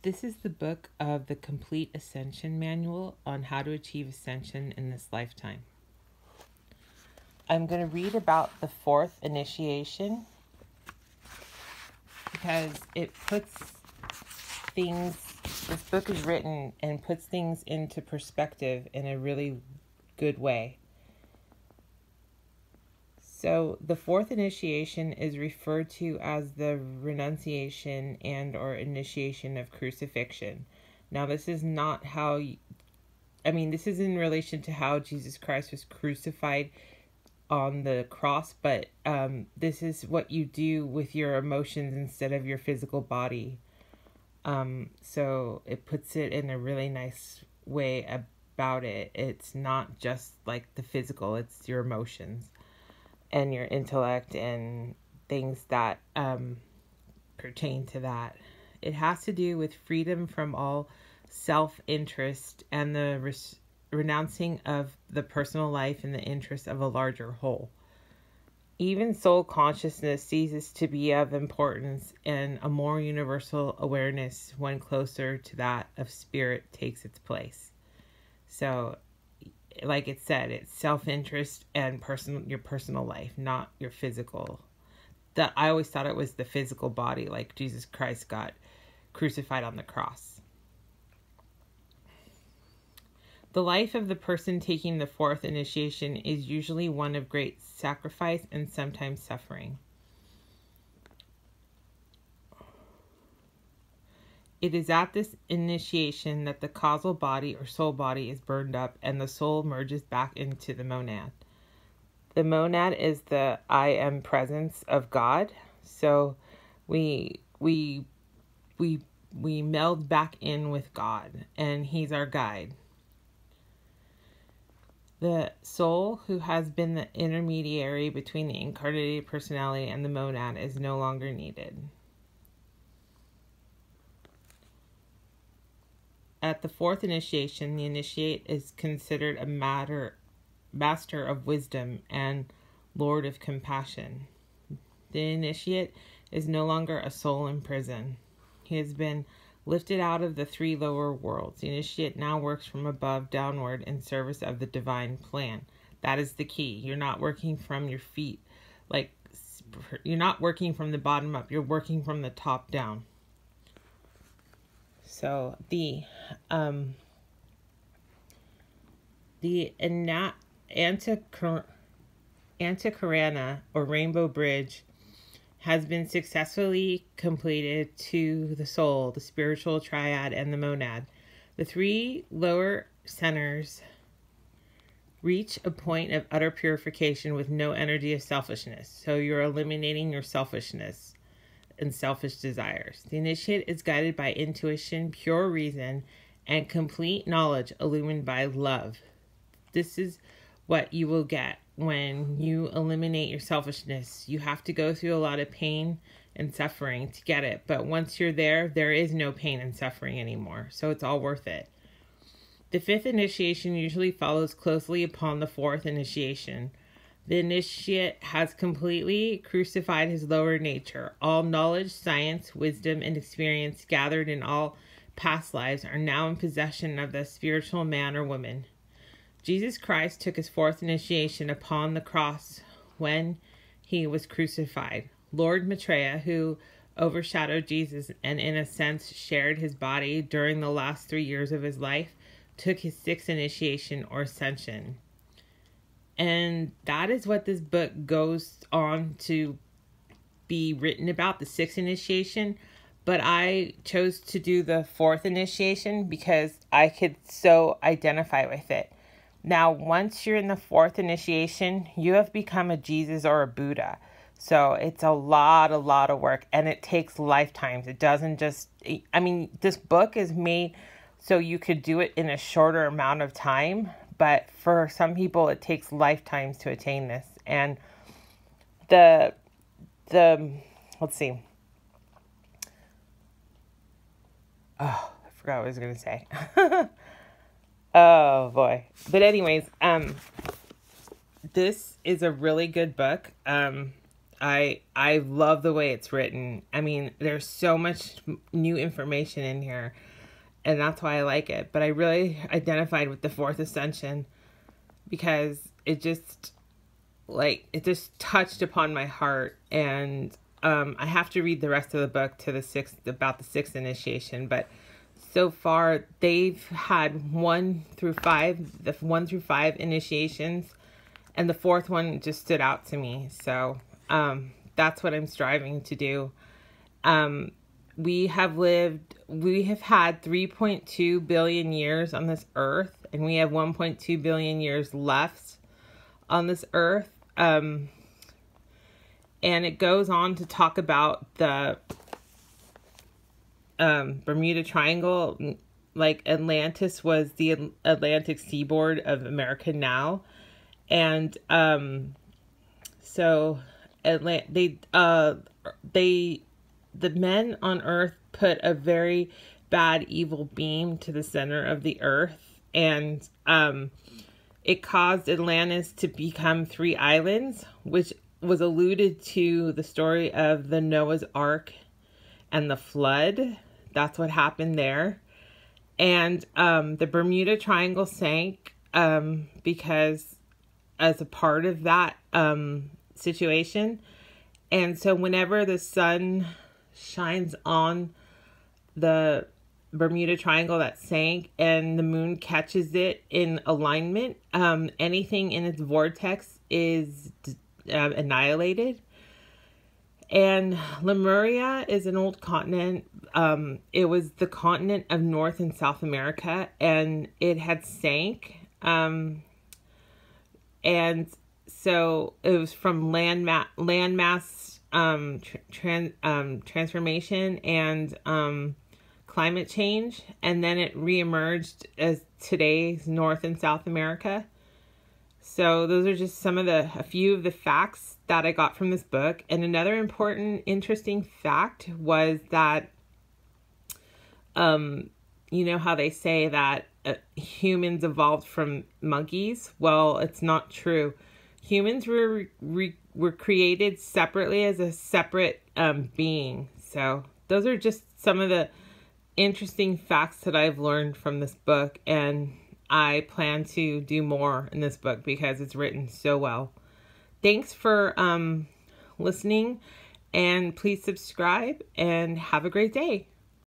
This is the book of the Complete Ascension Manual on how to achieve ascension in this lifetime. I'm going to read about the fourth initiation because it puts things, this book is written and puts things into perspective in a really good way. So the fourth initiation is referred to as the Renunciation and or initiation of Crucifixion. Now this is not how, this is in relation to how Jesus Christ was crucified on the cross, but this is what you do with your emotions instead of your physical body. So it puts it in a really nice way about it. It's not just like the physical, it's your emotions and your intellect and things that pertain to that. It has to do with freedom from all self-interest and the renouncing of the personal life in the interest of a larger whole. Even soul consciousness ceases to be of importance, and a more universal awareness, when closer to that of spirit, takes its place. So, like it said, it's self-interest and your personal life, not your physical. I always thought it was the physical body, like Jesus Christ got crucified on the cross. The life of the person taking the fourth initiation is usually one of great sacrifice and sometimes suffering. It is at this initiation that the causal body or soul body is burned up and the soul merges back into the monad. The monad is the I am presence of God. So we meld back in with God, and He's our guide. The soul, who has been the intermediary between the incarnated personality and the monad, is no longer needed. At the fourth initiation, the initiate is considered a master of wisdom and lord of compassion. The initiate is no longer a soul in prison. He has been lifted out of the three lower worlds. The initiate now works from above downward in service of the divine plan. That is the key. You're not working from your feet, you're not working from the bottom up. You're working from the top down. So the Antakarana or Rainbow Bridge has been successfully completed to the soul, the spiritual triad, and the monad. The three lower centers reach a point of utter purification with no energy of selfishness. So you're eliminating your selfishness and selfish desires. The initiate is guided by intuition, pure reason, and complete knowledge illumined by love. This is what you will get when you eliminate your selfishness. You have to go through a lot of pain and suffering to get it. But once you're there, there is no pain and suffering anymore. So it's all worth it. The fifth initiation usually follows closely upon the fourth initiation. The initiate has completely crucified his lower nature. All knowledge, science, wisdom, and experience gathered in all past lives are now in possession of the spiritual man or woman. Jesus Christ took his fourth initiation upon the cross when he was crucified. Lord Maitreya, who overshadowed Jesus and in a sense shared his body during the last 3 years of his life, took his sixth initiation or ascension. And that is what this book goes on to be written about, the sixth initiation. But I chose to do the fourth initiation because I could so identify with it. Now, once you're in the fourth initiation, you have become a Jesus or a Buddha. So it's a lot of work, and it takes lifetimes. It doesn't just, this book is made so you could do it in a shorter amount of time. But for some people, it takes lifetimes to attain this. And let's see. Oh, I forgot what I was going to say. Oh boy. But anyways, this is a really good book. I love the way it's written. I mean, there's so much new information in here, and that's why I like it. But I really identified with the fourth Ascension because it just touched upon my heart. And I have to read the rest of the book to about the sixth initiation, but so far they've had 1 through 5 initiations, and the fourth one just stood out to me. So that's what I'm striving to do. We have had 3.2 billion years on this earth, and we have 1.2 billion years left on this earth. And it goes on to talk about the Bermuda Triangle. Like, Atlantis was the Atlantic seaboard of America now. And so the men on Earth put a very bad, evil beam to the center of the Earth, and it caused Atlantis to become 3 islands, which was alluded to the story of the Noah's Ark and the flood. That's what happened there. And the Bermuda Triangle sank because as a part of that situation. And so whenever the sun shines on the Bermuda Triangle that sank and the moon catches it in alignment, anything in its vortex is annihilated. And Lemuria is an old continent. It was the continent of North and South America, and it had sank. And so it was from landmass transformation and climate change, and then it reemerged as today's North and South America. So those are just a few of the facts that I got from this book. And another important, interesting fact was that, you know how they say that humans evolved from monkeys? Well, it's not true. Humans were created separately as a separate being. So those are just some of the interesting facts that I've learned from this book, and I plan to do more in this book because it's written so well. Thanks for listening, and please subscribe and have a great day.